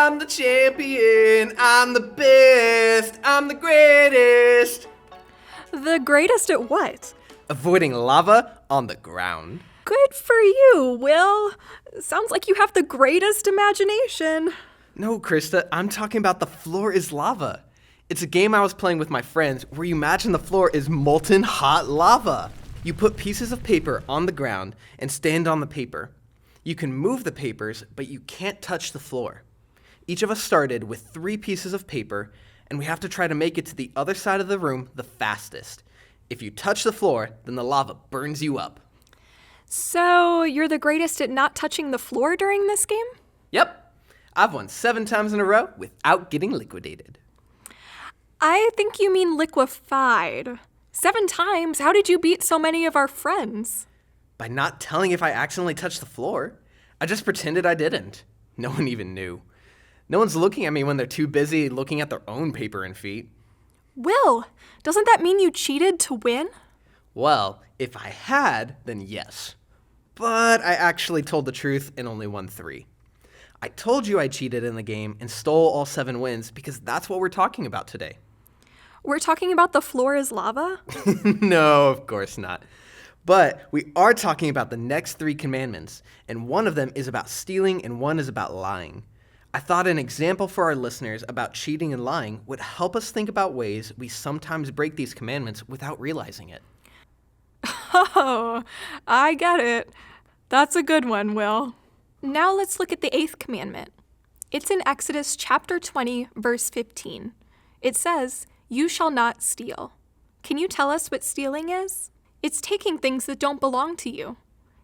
I'm the champion, I'm the best, I'm the greatest. The greatest at what? Avoiding lava on the ground. Good for you, Will. Sounds like you have the greatest imagination. No, Krista, I'm talking about The Floor is Lava. It's a game I was playing with my friends where you imagine the floor is molten hot lava. You put pieces of paper on the ground and stand on the paper. You can move the papers, but you can't touch the floor. Each of us started with 3 pieces of paper, and we have to try to make it to the other side of the room the fastest. If you touch the floor, then the lava burns you up. So, you're the greatest at not touching the floor during this game? Yep, I've won 7 times in a row without getting liquidated. I think you mean liquefied. 7 times? How did you beat so many of our friends? By not telling if I accidentally touched the floor. I just pretended I didn't. No one even knew. No one's looking at me when they're too busy looking at their own paper and feet. Will, doesn't that mean you cheated to win? Well, if I had, then yes. But I actually told the truth and only won 3. I told you I cheated in the game and stole all 7 wins because that's what we're talking about today. We're talking about the floor is lava? No, of course not. But we are talking about the next 3 commandments, and one of them is about stealing and one is about lying. I thought an example for our listeners about cheating and lying would help us think about ways we sometimes break these commandments without realizing it. Oh, I get it. That's a good one, Will. Now let's look at the 8th commandment. It's in Exodus chapter 20, verse 15. It says, "You shall not steal." Can you tell us what stealing is? It's taking things that don't belong to you.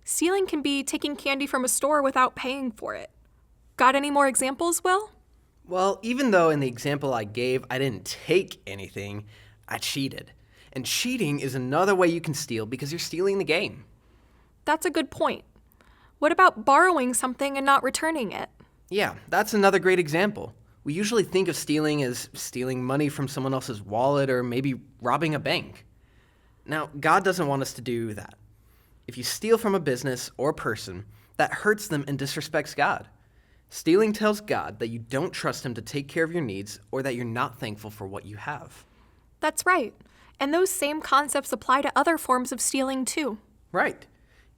Stealing can be taking candy from a store without paying for it. Got any more examples, Will? Well, even though in the example I gave, I didn't take anything, I cheated. And cheating is another way you can steal because you're stealing the game. That's a good point. What about borrowing something and not returning it? Yeah, that's another great example. We usually think of stealing as stealing money from someone else's wallet or maybe robbing a bank. Now, God doesn't want us to do that. If you steal from a business or person, that hurts them and disrespects God. Stealing tells God that you don't trust him to take care of your needs or that you're not thankful for what you have. That's right. And those same concepts apply to other forms of stealing too. Right.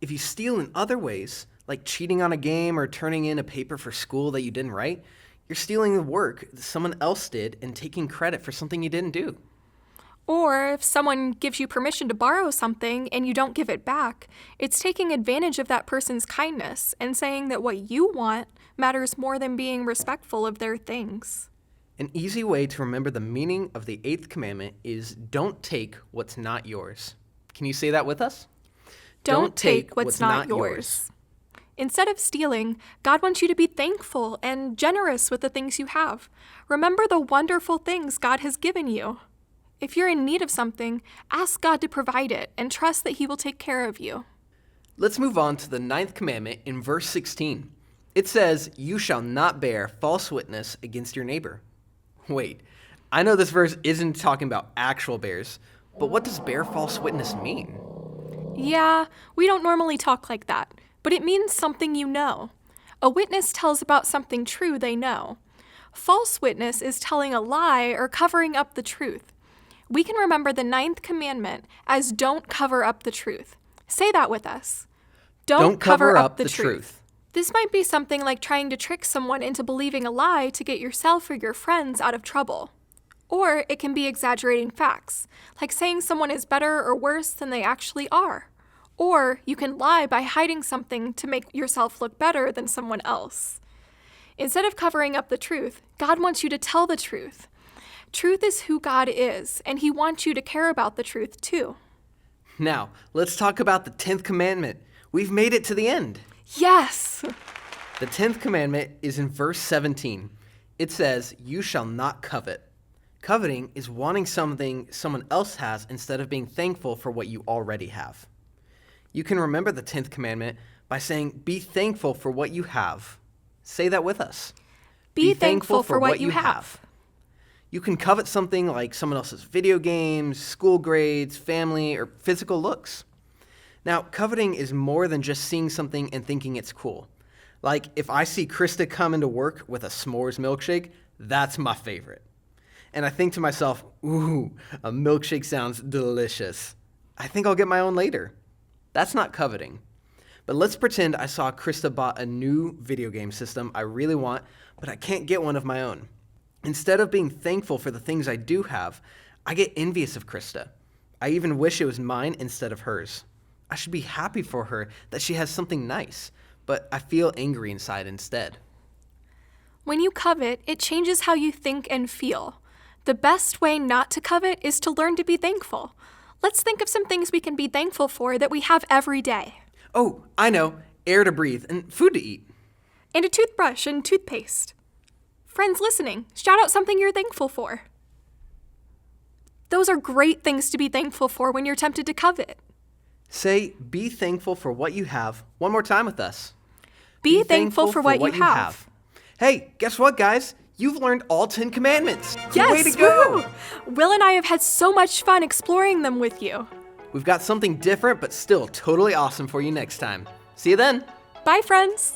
If you steal in other ways, like cheating on a game or turning in a paper for school that you didn't write, you're stealing the work that someone else did and taking credit for something you didn't do. Or if someone gives you permission to borrow something and you don't give it back, it's taking advantage of that person's kindness and saying that what you want matters more than being respectful of their things. An easy way to remember the meaning of the 8th commandment is don't take what's not yours. Can you say that with us? Don't take what's not yours. Instead of stealing, God wants you to be thankful and generous with the things you have. Remember the wonderful things God has given you. If you're in need of something, ask God to provide it and trust that he will take care of you. Let's move on to the 9th commandment in verse 16. It says, "You shall not bear false witness against your neighbor." Wait, I know this verse isn't talking about actual bears, but what does bear false witness mean? Yeah, we don't normally talk like that, but it means something you know. A witness tells about something true they know. False witness is telling a lie or covering up the truth. We can remember the 9th commandment as don't cover up the truth. Say that with us. Don't cover up the truth. This might be something like trying to trick someone into believing a lie to get yourself or your friends out of trouble. Or it can be exaggerating facts, like saying someone is better or worse than they actually are. Or you can lie by hiding something to make yourself look better than someone else. Instead of covering up the truth, God wants you to tell the truth. Truth is who God is, and he wants you to care about the truth too. Now, let's talk about the 10th commandment. We've made it to the end. Yes! The 10th commandment is in verse 17. It says, "You shall not covet." Coveting is wanting something someone else has instead of being thankful for what you already have. You can remember the 10th commandment by saying, "Be thankful for what you have." Say that with us. Be thankful for what you have. You can covet something like someone else's video games, school grades, family, or physical looks. Now, coveting is more than just seeing something and thinking it's cool. Like, if I see Krista come into work with a s'mores milkshake, that's my favorite. And I think to myself, ooh, a milkshake sounds delicious. I think I'll get my own later. That's not coveting. But let's pretend I saw Krista bought a new video game system I really want, but I can't get one of my own. Instead of being thankful for the things I do have, I get envious of Krista. I even wish it was mine instead of hers. I should be happy for her that she has something nice, but I feel angry inside instead. When you covet, it changes how you think and feel. The best way not to covet is to learn to be thankful. Let's think of some things we can be thankful for that we have every day. Oh, I know. Air to breathe and food to eat. And a toothbrush and toothpaste. Friends listening, shout out something you're thankful for. Those are great things to be thankful for when you're tempted to covet. Say, be thankful for what you have one more time with us. Be thankful for what you have. Hey, guess what, guys? You've learned all 10 commandments. Yes, way to go! Woo! Will and I have had so much fun exploring them with you. We've got something different but still totally awesome for you next time. See you then. Bye, friends.